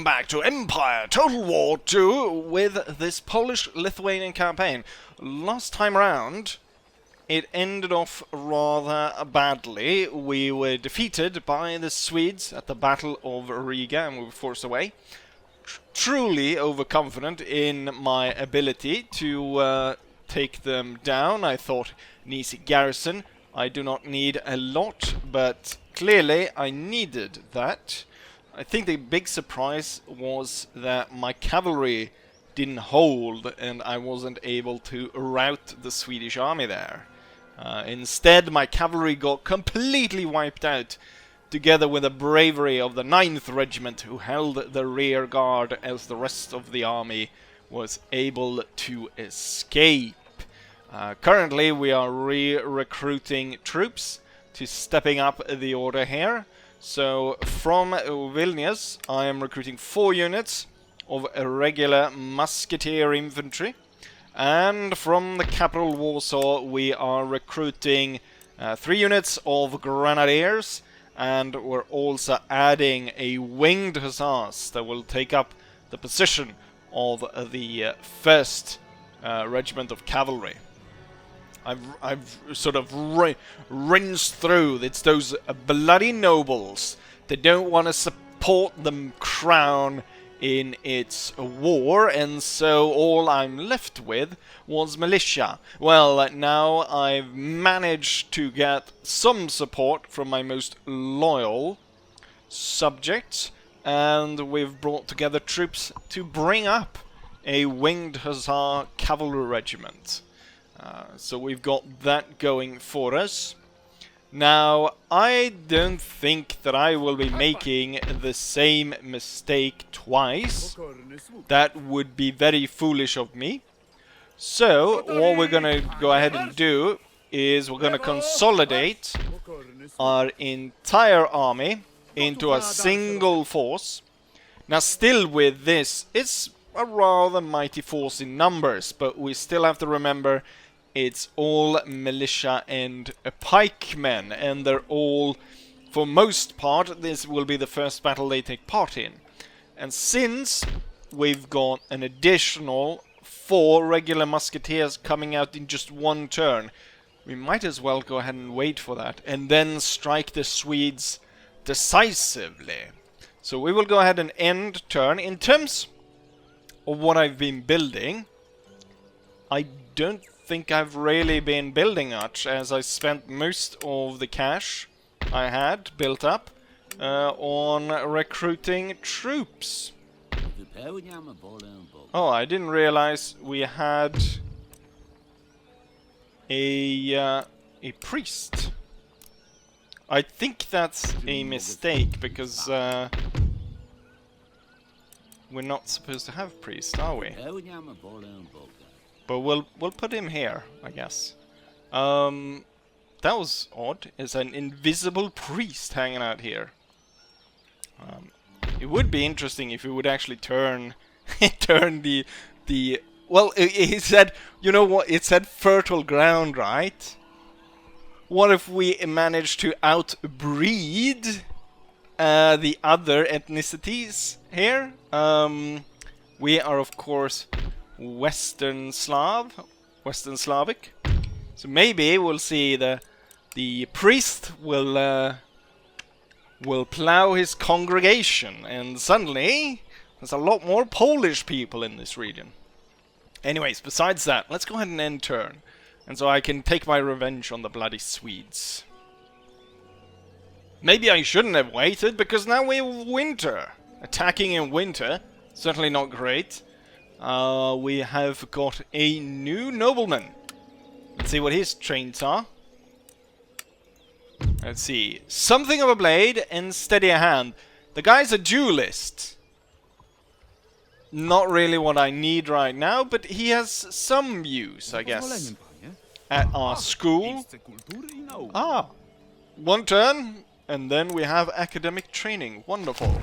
back to Empire Total War 2 with this Polish-Lithuanian campaign. Last time around, it ended off rather badly. We were defeated by the Swedes at the Battle of Riga and we were forced away. Truly overconfident in my ability to take them down. I thought an easy garrison. I do not need a lot, but clearly I needed that. I think the big surprise was that my cavalry didn't hold and I wasn't able to rout the Swedish army there. Instead, my cavalry got completely wiped out, together with the bravery of the 9th Regiment, who held the rear guard as the rest of the army was able to escape. Currently, we are re-recruiting troops to stepping up the order here. So, from Vilnius, I am recruiting 4 units of regular musketeer infantry. And from the capital Warsaw, we are recruiting 3 units of grenadiers. And we're also adding a winged hussars that will take up the position of the 1st Regiment of Cavalry. I've sort of rinsed through. It's those bloody nobles that don't want to support the crown in its war, and so all I'm left with was militia. Well, now I've managed to get some support from my most loyal subjects, and we've brought together troops to bring up a winged hussar cavalry regiment. So we've got that going for us. Now, I don't think that I will be making the same mistake twice. That would be very foolish of me. So, what we're gonna go ahead and do is we're gonna consolidate our entire army into a single force. Now, still with this, it's a rather mighty force in numbers, but we still have to remember it's all militia and pikemen, and they're all, for most part, this will be the first battle they take part in. And since we've got an additional 4 regular musketeers coming out in just one turn, we might as well go ahead and wait for that, and then strike the Swedes decisively. So we will go ahead and end turn. In terms of what I've been building, I don't think I've really been building much, as I spent most of the cash I had built up on recruiting troops. Oh, I didn't realize we had a priest. I think that's a mistake, because we're not supposed to have priests, are we? But we'll put him here, I guess. That was odd. It's an invisible priest hanging out here. It would be interesting if we would actually turn the well, it said, you know what? It said fertile ground, right? What if we managed to outbreed the other ethnicities here? We are, of course, Western Slavic. So maybe we'll see the priest will plow his congregation, and suddenly there's a lot more Polish people in this region. Anyways, besides that, let's go ahead and end turn, and so I can take my revenge on the bloody Swedes. Maybe I shouldn't have waited, because now we have winter. Attacking in winter, certainly not great. We have got a new nobleman. Let's see what his traits are. Let's see. Something of a blade and steady a hand. The guy's a duelist. Not really what I need right now, but he has some use, I guess. At our school. Ah. 1 turn, and then we have academic training. Wonderful.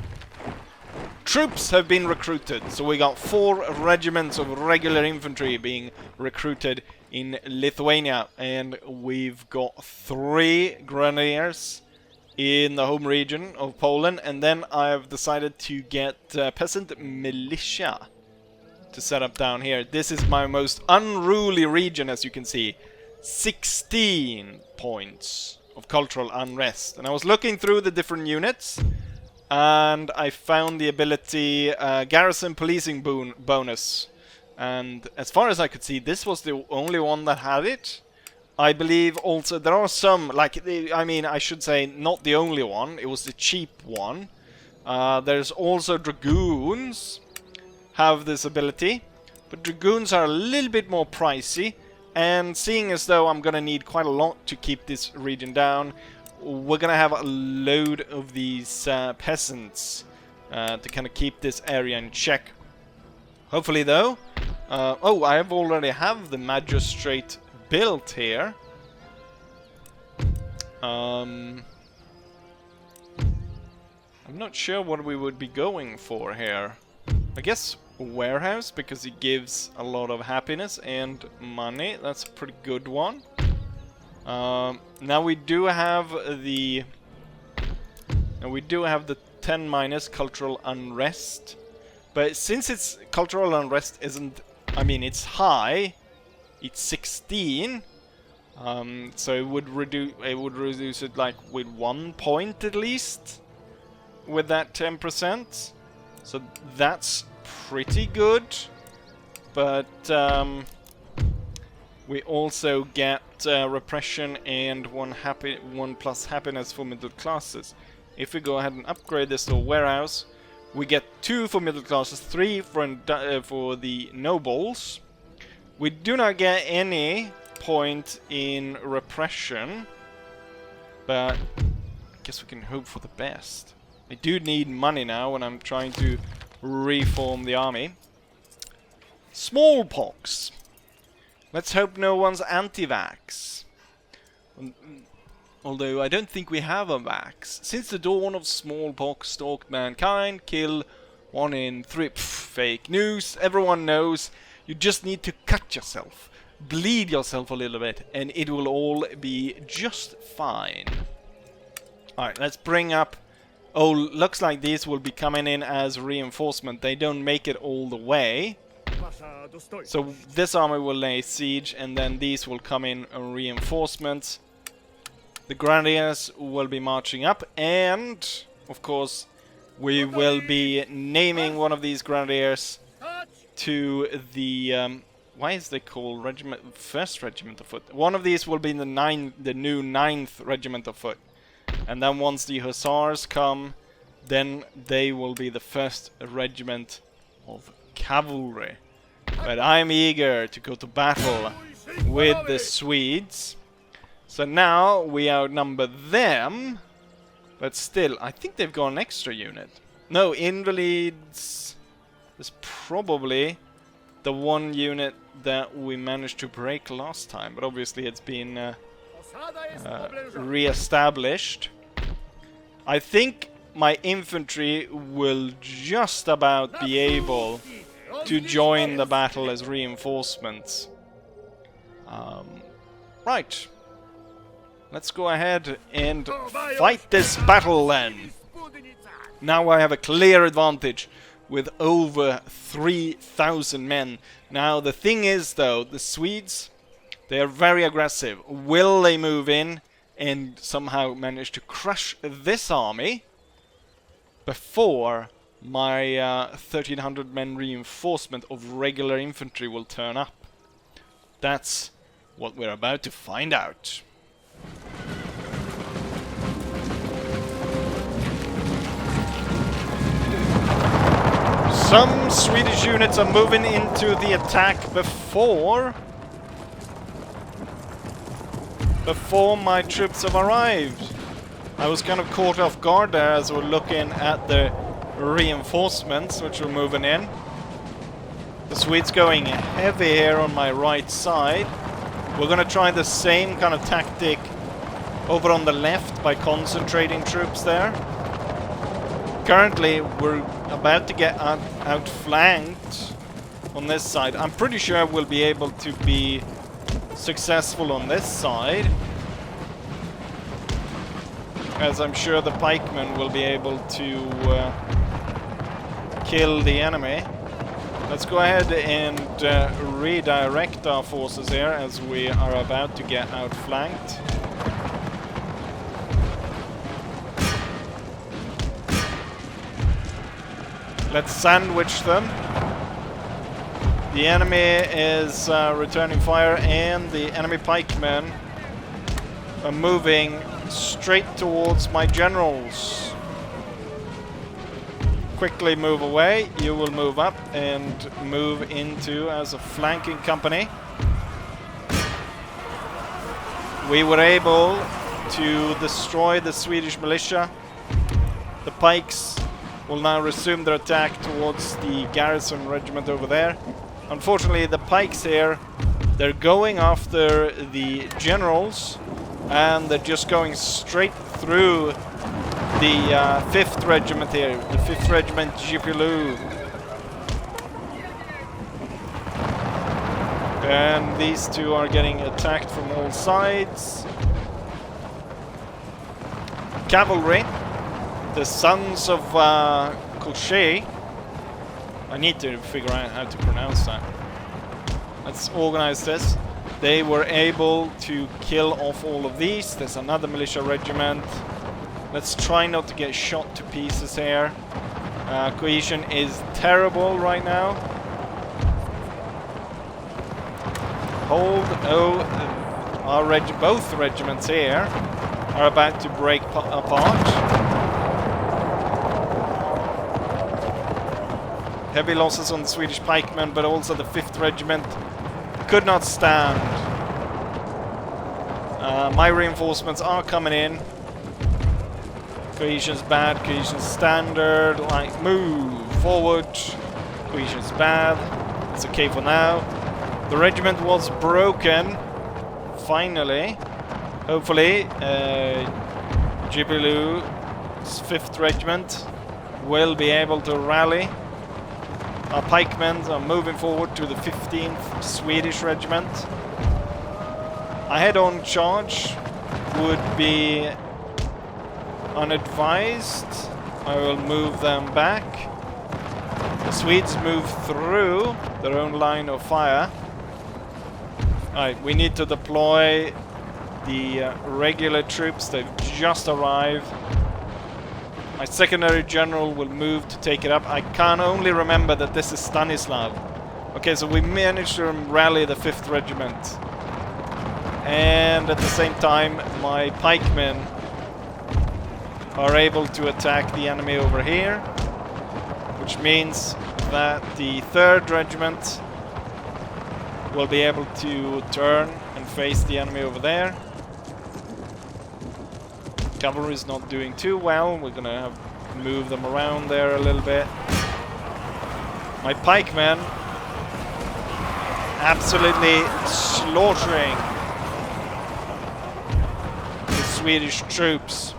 Troops have been recruited, so we got 4 regiments of regular infantry being recruited in Lithuania, and we've got 3 grenadiers in the home region of Poland, and then I've decided to get peasant militia to set up down here. This is my most unruly region, as you can see. 16 points of cultural unrest. And I was looking through the different units, and I found the ability garrison policing bonus. And as far as I could see, this was the only one that had it. I believe also there are some, like, I mean, I should say not the only one, it was the cheap one. There's also dragoons have this ability, but dragoons are a little bit more pricey, and seeing as though I'm gonna need quite a lot to keep this region down, we're gonna have a load of these peasants to kind of keep this area in check. Hopefully though, oh, I already have the magistrate built here. I'm not sure what we would be going for here. I guess a warehouse, because it gives a lot of happiness and money. That's a pretty good one. Now we do have the 10 minus cultural unrest, but since it's cultural unrest isn't, I mean, it's high. It's 16, so it would reduce it like with 1 point at least with that 10%. So that's pretty good. But we also get repression and 1 plus happiness for middle classes. If we go ahead and upgrade this to a warehouse, we get 2 for middle classes, 3 for the nobles. We do not get any point in repression, but I guess we can hope for the best. I do need money now when I'm trying to reform the army. Smallpox. Let's hope no one's anti-vax. Although I don't think we have a vax. Since the dawn of smallpox stalked mankind, kill 1 in 3. Pff, fake news. Everyone knows. You just need to cut yourself, bleed yourself a little bit, and it will all be just fine. Alright, let's bring up... Oh, looks like these will be coming in as reinforcement. They don't make it all the way. So this army will lay siege, and then these will come in as reinforcements. The Grenadiers will be marching up, and, of course, we will be naming one of these Grenadiers to the why is they called regiment, 1st Regiment of Foot. One of these will be the new 9th Regiment of Foot, and then once the Hussars come, then they will be the 1st Regiment of Cavalry. But I'm eager to go to battle with the Swedes. So now we outnumber them, but still I think they've got an extra unit. No, invalids is probably the one unit that we managed to break last time, but obviously it's been re-established. I think my infantry will just about be able to join the battle as reinforcements. Right. Let's go ahead and fight this battle then. Now I have a clear advantage with over 3,000 men. Now the thing is though, the Swedes, they are very aggressive. Will they move in and somehow manage to crush this army before my 1,300 men reinforcement of regular infantry will turn up? That's what we're about to find out. Some Swedish units are moving into the attack before my troops have arrived. I was kind of caught off guard there as we're looking at the reinforcements which were moving in. The Swedes going heavy here on my right side. We're going to try the same kind of tactic over on the left by concentrating troops there. Currently, we're about to get outflanked on this side. I'm pretty sure we'll be able to be successful on this side. as I'm sure the pikemen will be able to kill the enemy. Let's go ahead and redirect our forces here as we are about to get outflanked. Let's sandwich them. The enemy is returning fire, and the enemy pikemen are moving straight towards my generals. Quickly move away. You will move up and move into as a flanking company. We were able to destroy the Swedish militia. The pikes will now resume their attack towards the garrison regiment over there. Unfortunately, the pikes here, they're going after the generals, and they're just going straight through the 5th regiment here, the 5th regiment Jipilu. And these two are getting attacked from all sides. Cavalry, the sons of Colchet. I need to figure out how to pronounce that. Let's organize this. They were able to kill off all of these. There's another militia regiment. Let's try not to get shot to pieces here. Cohesion is terrible right now. Hold. Oh, both regiments here are about to break apart. Heavy losses on the Swedish pikemen, but also the 5th regiment could not stand. My reinforcements are coming in. Cohesion's bad, cohesion's standard, like move forward. Cohesion's bad, it's okay for now. The regiment was broken, finally. Hopefully, Jibilu's 5th regiment will be able to rally. Our pikemen are moving forward to the 15th Swedish regiment. A head-on charge would be unadvised. I will move them back. The Swedes move through their own line of fire. Alright, we need to deploy the regular troops. They've just arrived. My secondary general will move to take it up. I can only remember that this is Stanislav. Okay, so we managed to rally the 5th regiment. And at the same time, my pikemen are able to attack the enemy over here. Which means that the 3rd regiment will be able to turn and face the enemy over there. Cavalry is not doing too well. We're gonna have to move them around there a little bit. My pikemen absolutely slaughtering the Swedish troops.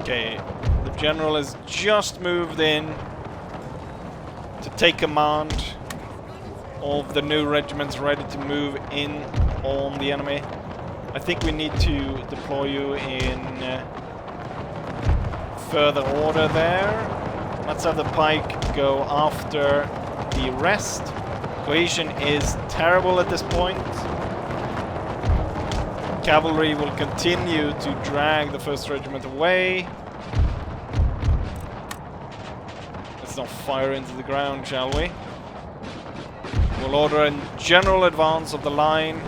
Okay, the general has just moved in to take command of the new regiments ready to move in on the enemy. I think we need to deploy you in further order there. Let's have the pike go after the rest. Cohesion is terrible at this point. Cavalry will continue to drag the 1st regiment away. Let's not fire into the ground, shall we? We'll order a general advance of the line.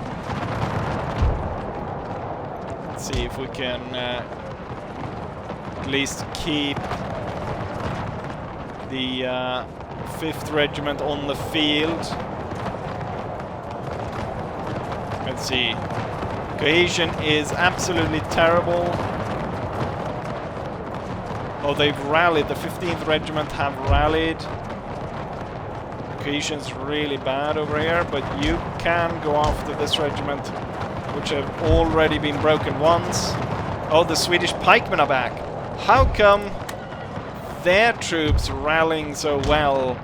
Let's see if we can at least keep the 5th regiment on the field. Let's see. Cohesion is absolutely terrible. Oh, they've rallied. The 15th regiment have rallied. Cohesion's really bad over here, but you can go after this regiment, which have already been broken once. Oh, the Swedish pikemen are back. How come their troops rallying so well,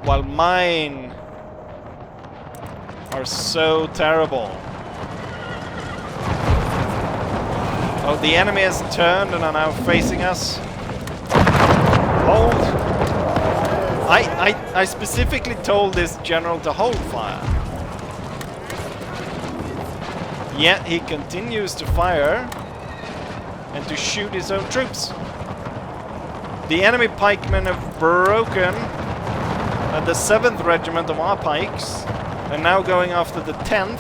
while mine are so terrible. Oh, the enemy has turned and are now facing us. Hold. I specifically told this general to hold fire. Yet he continues to fire and to shoot his own troops. The enemy pikemen have broken the 7th regiment of our pikes and now going after the 10th.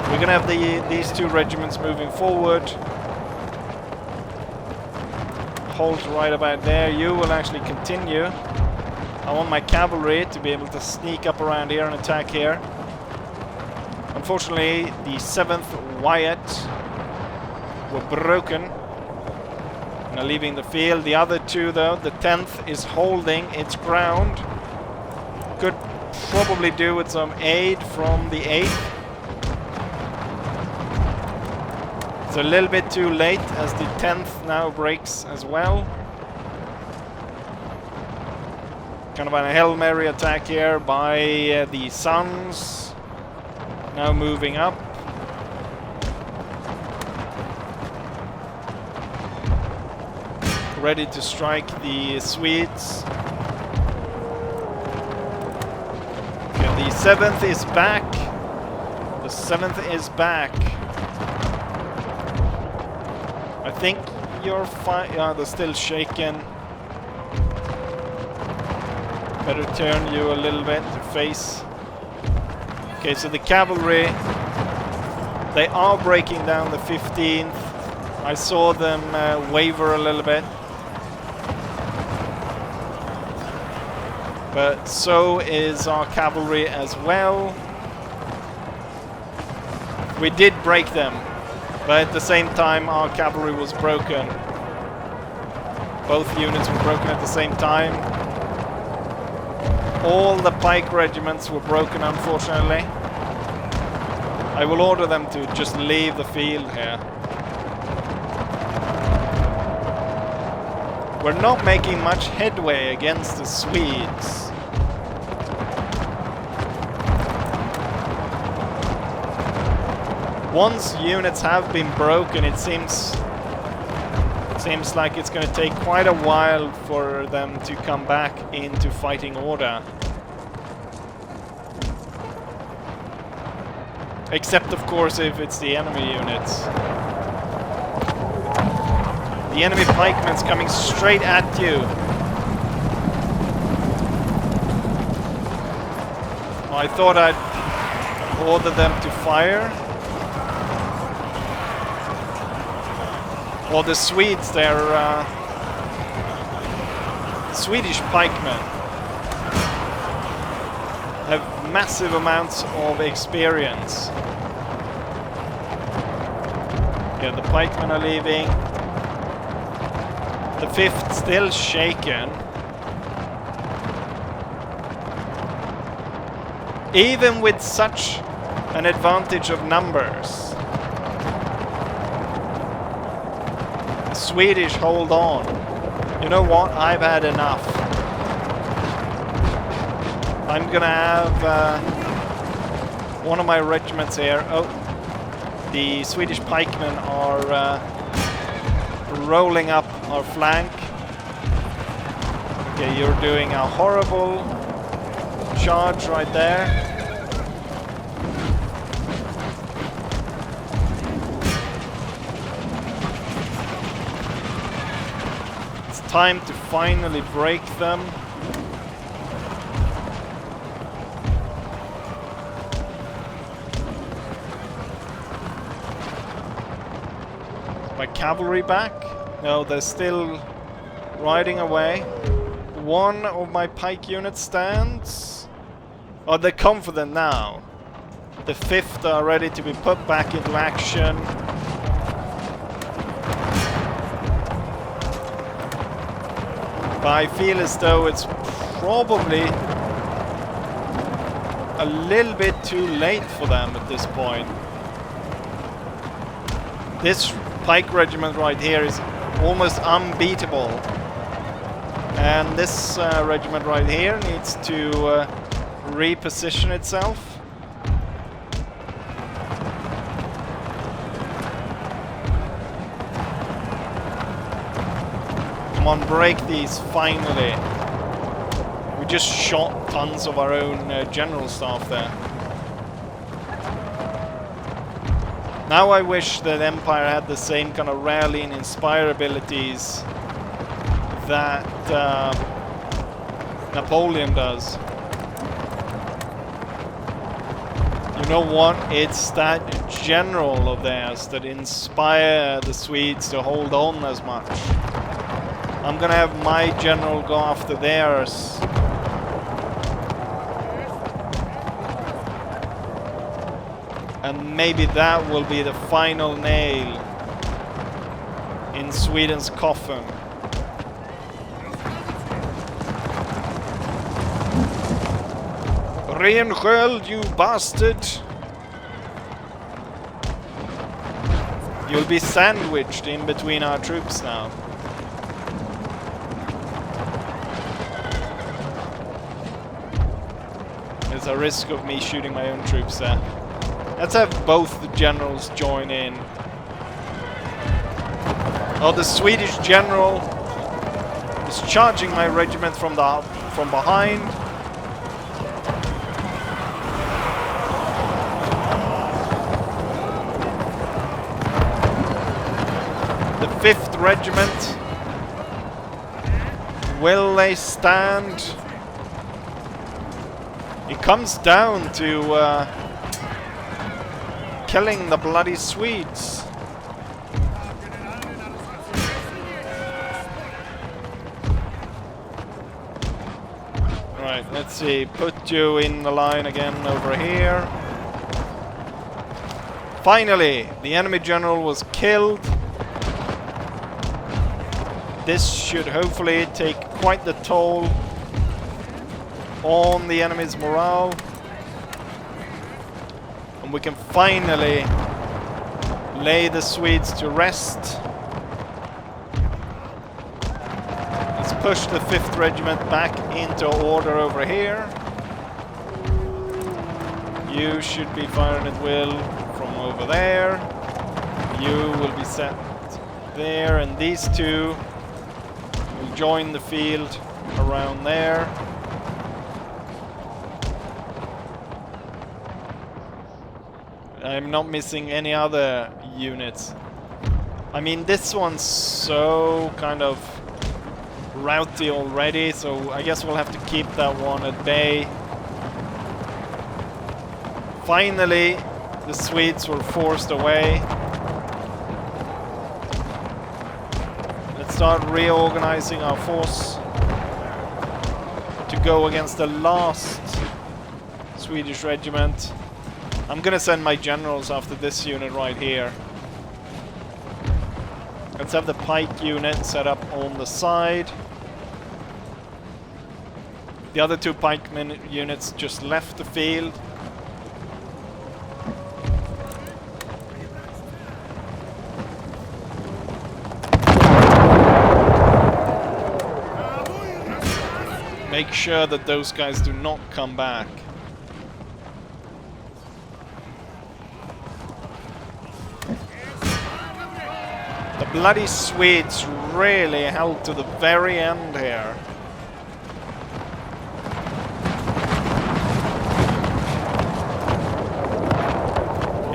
We're gonna have these 2 regiments moving forward. Hold right about there. You will actually continue. I want my cavalry to be able to sneak up around here and attack here. Unfortunately, the 7th Wyatt were broken and are leaving the field. The other 2, though, the 10th is holding its ground. Could probably do with some aid from the 8th. It's a little bit too late as the 10th now breaks as well. Kind of a Hail Mary attack here by the Sons. Now moving up. Ready to strike the Swedes. Okay, the 7th is back. The 7th is back. I think you're fine. Yeah, they're still shaken. Better turn you a little bit to face. Okay, so the cavalry, they are breaking down the 15th. I saw them waver a little bit. But so is our cavalry as well. We did break them. But at the same time, our cavalry was broken. Both units were broken at the same time. All the pike regiments were broken, unfortunately. I will order them to just leave the field here. We're not making much headway against the Swedes. Once units have been broken, it seems like it's going to take quite a while for them to come back into fighting order. Except, of course, if it's the enemy units. The enemy pikemen's coming straight at you. I thought I'd order them to fire. Well, the Swedes, they're Swedish pikemen have massive amounts of experience. Yeah, the pikemen are leaving. The 5th still shaken. Even with such an advantage of numbers, Swedish hold on. You know what? I've had enough. I'm gonna have one of my regiments here. Oh, the Swedish pikemen are rolling up our flank. Okay, you're doing a horrible charge right there. Time to finally break them. My cavalry back? No, they're still riding away. One of my pike units stands. Oh, they're confident now. The 5th are ready to be put back into action. I feel as though it's probably a little bit too late for them at this point. This pike regiment right here is almost unbeatable. And this regiment right here needs to reposition itself. Come on, break these, finally. We just shot tons of our own general staff there. Now I wish that Empire had the same kind of rally and inspire abilities that Napoleon does. You know what? It's that general of theirs that inspire the Swedes to hold on as much. I'm gonna have my general go after theirs. And maybe that will be the final nail in Sweden's coffin. Rensköld, you bastard! You'll be sandwiched in between our troops now. There's a risk of me shooting my own troops there. Let's have both the generals join in. Oh, the Swedish general is charging my regiment from behind. The 5th Regiment. Will they stand? It comes down to killing the bloody Swedes. Right, let's see. Put you in the line again over here. Finally, the enemy general was killed. This should hopefully take quite the toll on the enemy's morale. And we can finally lay the Swedes to rest. Let's push the 5th Regiment back into order over here. You should be firing at will from over there. You will be set there, and these two will join the field around there. I'm not missing any other units. I mean, this one's so kind of rowdy already, so I guess we'll have to keep that one at bay. Finally, the Swedes were forced away. Let's start reorganizing our force to go against the last Swedish regiment. I'm gonna send my generals after this unit right here. Let's have the pike unit set up on the side. The other 2 pikemen units just left the field. Make sure that those guys do not come back. The bloody Swedes really held to the very end here.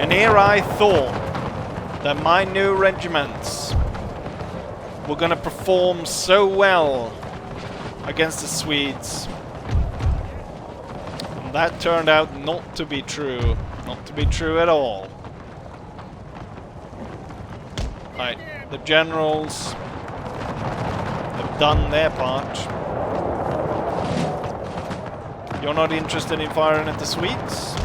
And here I thought that my new regiments were going to perform so well against the Swedes. And that turned out not to be true. Not to be true at all. Right, the generals have done their part. You're not interested in firing at the Swedes?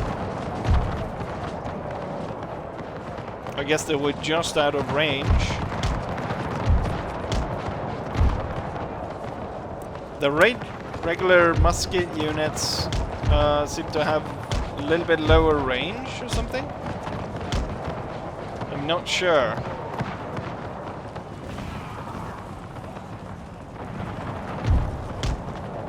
I guess they were just out of range. The regular musket units seem to have a little bit lower range or something. I'm not sure.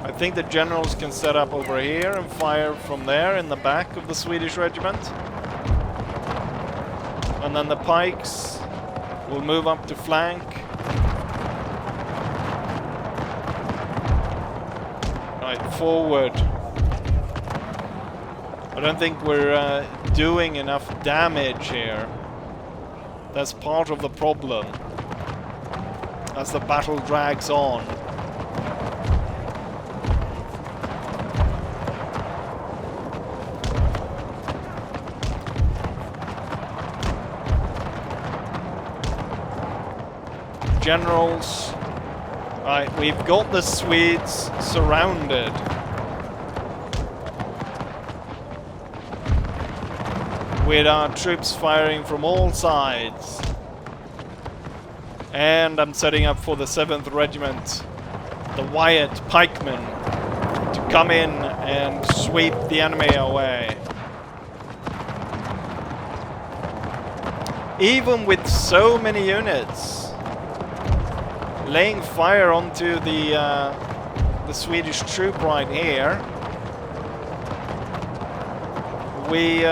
I think the generals can set up over here and fire from there in the back of the Swedish regiment. And then the pikes will move up to flank. Right, forward. I don't think we're doing enough damage here. That's part of the problem as the battle drags on. Generals. Right, we've got the Swedes surrounded. With our troops firing from all sides. And I'm setting up for the 7th Regiment, the Wyatt Pikemen, to come in and sweep the enemy away. Even with so many units laying fire onto the Swedish troop right here, we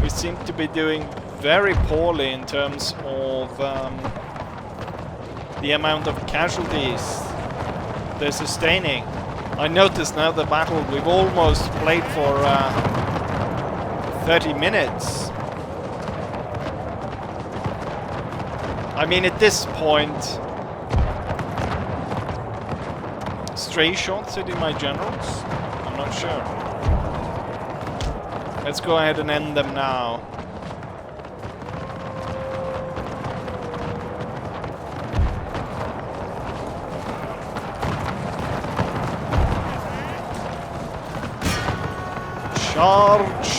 seem to be doing very poorly in terms of the amount of casualties they're sustaining. I notice now the battle, we've almost played for 30 minutes. I mean, at this point, stray shots hitting my generals? I'm not sure. Let's go ahead and end them now. Charge!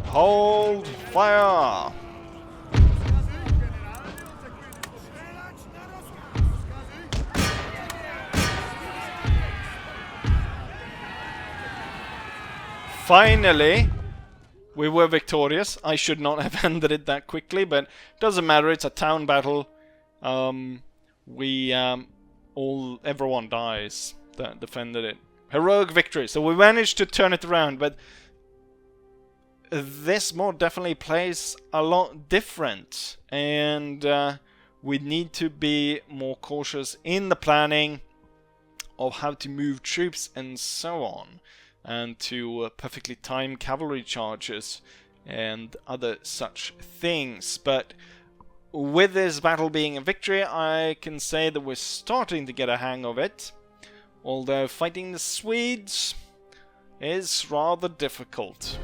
Hold fire! Finally, we were victorious. I should not have ended it that quickly, but it doesn't matter. It's a town battle. Everyone dies that defended it. Heroic victory. So we managed to turn it around, but this mod definitely plays a lot different, and we need to be more cautious in the planning of how to move troops and so on, and to perfectly time cavalry charges and other such things. But with this battle being a victory, I can say that we're starting to get a hang of it, although fighting the Swedes is rather difficult.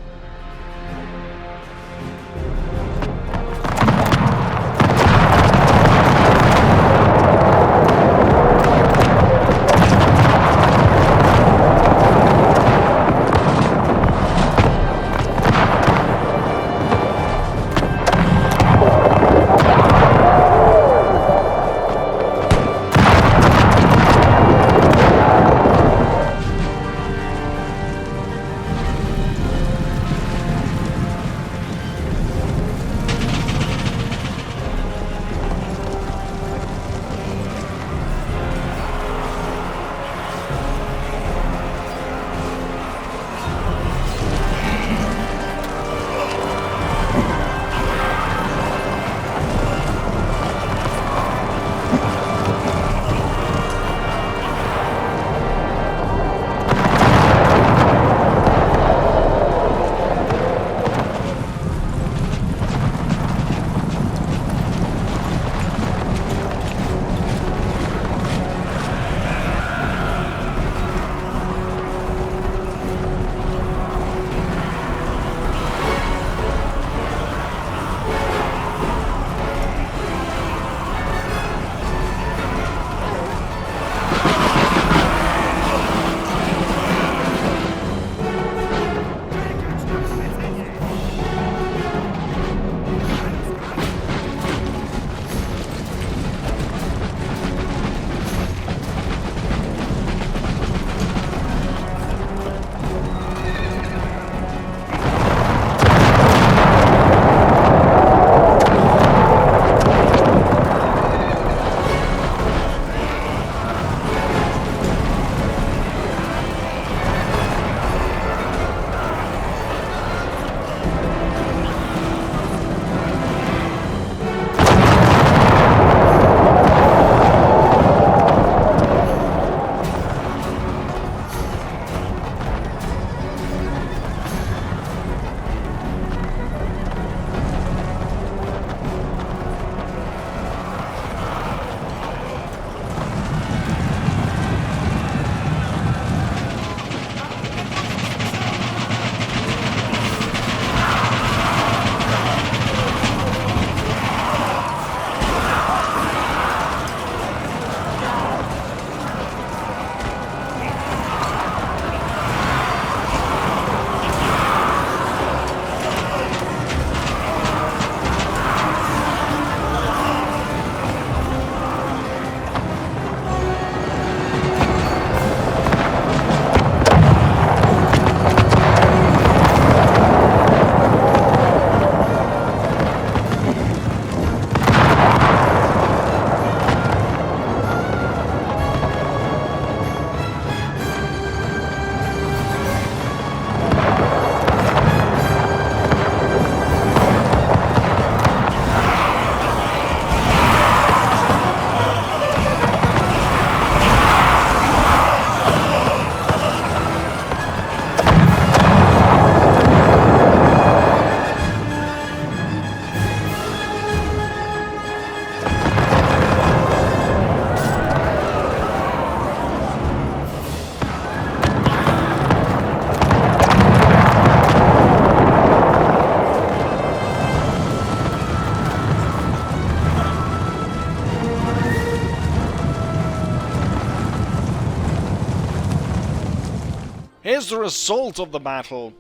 Here's the result of the battle.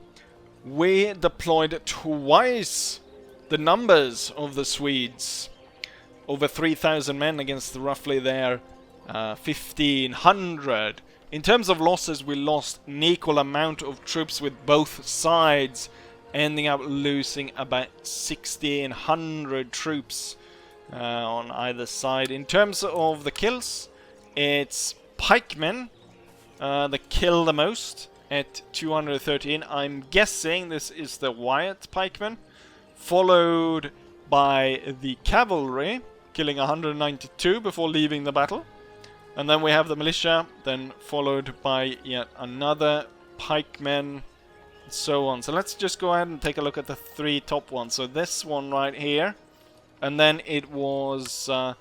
We deployed twice the numbers of the Swedes. Over 3,000 men against roughly their 1,500. In terms of losses, we lost an equal amount of troops with both sides, ending up losing about 1,600 troops on either side. In terms of the kills, it's pikemen that kill the most at 213. I'm guessing this is the Wyatt pikemen, followed by the cavalry, killing 192 before leaving the battle. And then we have the militia, then followed by yet another pikemen, and so on. So let's just go ahead and take a look at the 3 top ones. So this one right here, and then it was the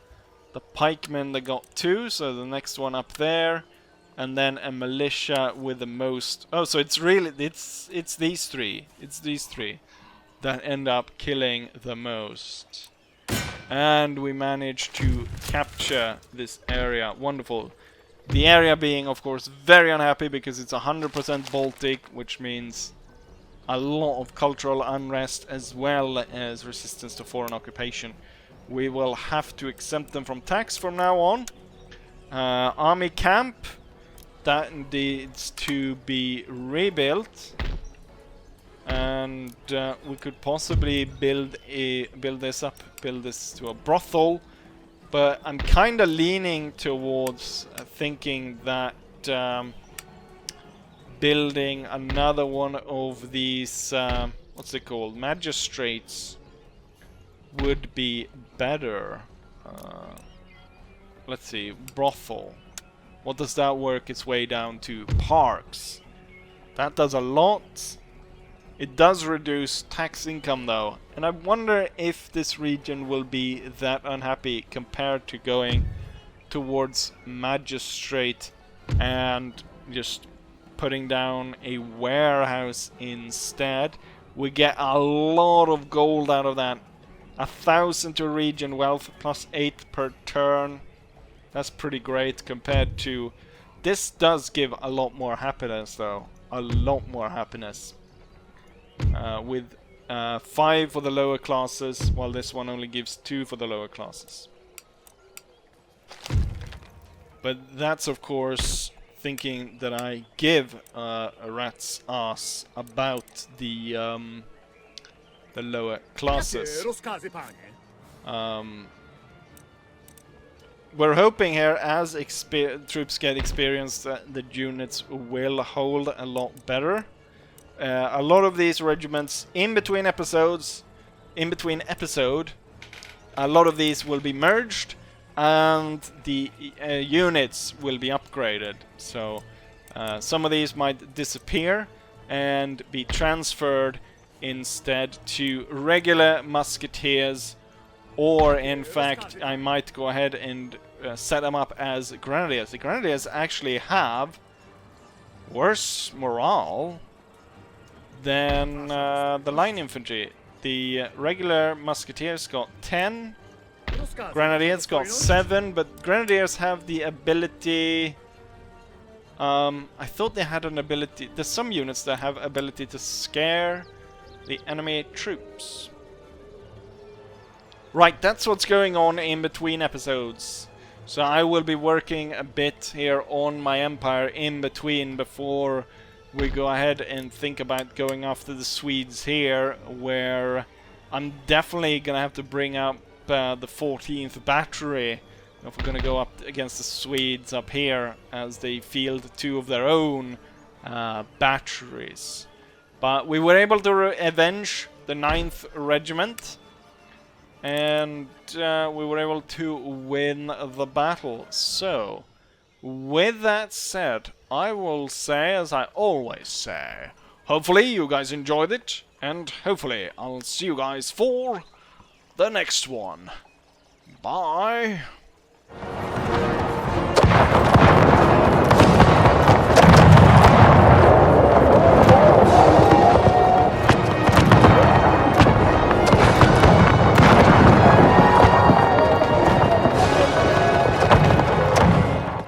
pikemen that got 2, so the next one up there, and then a militia with the most. Oh, so it's really it's these 3. It's these 3 that end up killing the most. And we managed to capture this area. Wonderful. The area being, of course, very unhappy because it's 100% Baltic, which means a lot of cultural unrest as well as resistance to foreign occupation. We will have to exempt them from tax from now on. Army camp, that needs to be rebuilt. And we could possibly build this to a brothel, but I'm kind of leaning towards thinking that building another one of these what's it called, magistrates, would be better. Let's see, brothel. What does that work its way down to? Parks. That does a lot. It does reduce tax income though, and I wonder if this region will be that unhappy compared to going towards magistrate and just putting down a warehouse instead. We get a lot of gold out of that. 1,000 to region wealth plus 8 per turn. That's pretty great compared to... This does give a lot more happiness though. A lot more happiness. With 5 for the lower classes, while this one only gives 2 for the lower classes. But that's of course thinking that I give a rat's ass about the lower classes. We're hoping here, as troops get experience, that the units will hold a lot better. A lot of these regiments, in between episode, a lot of these will be merged, and the units will be upgraded. So some of these might disappear and be transferred instead to regular musketeers, or in fact I might go ahead and set them up as grenadiers. The grenadiers actually have worse morale than the line infantry. The regular musketeers got 10, grenadiers got 7, but grenadiers have the ability... I thought they had an ability... There's some units that have ability to scare the enemy troops. Right, that's what's going on in between episodes. So I will be working a bit here on my empire in between before we go ahead and think about going after the Swedes here, where I'm definitely gonna have to bring up the 14th battery if we're gonna go up against the Swedes up here, as they field 2 of their own batteries. But we were able to avenge the 9th regiment, and we were able to win the battle. So, with that said, I will say, as I always say, hopefully you guys enjoyed it, and hopefully I'll see you guys for the next one. Bye!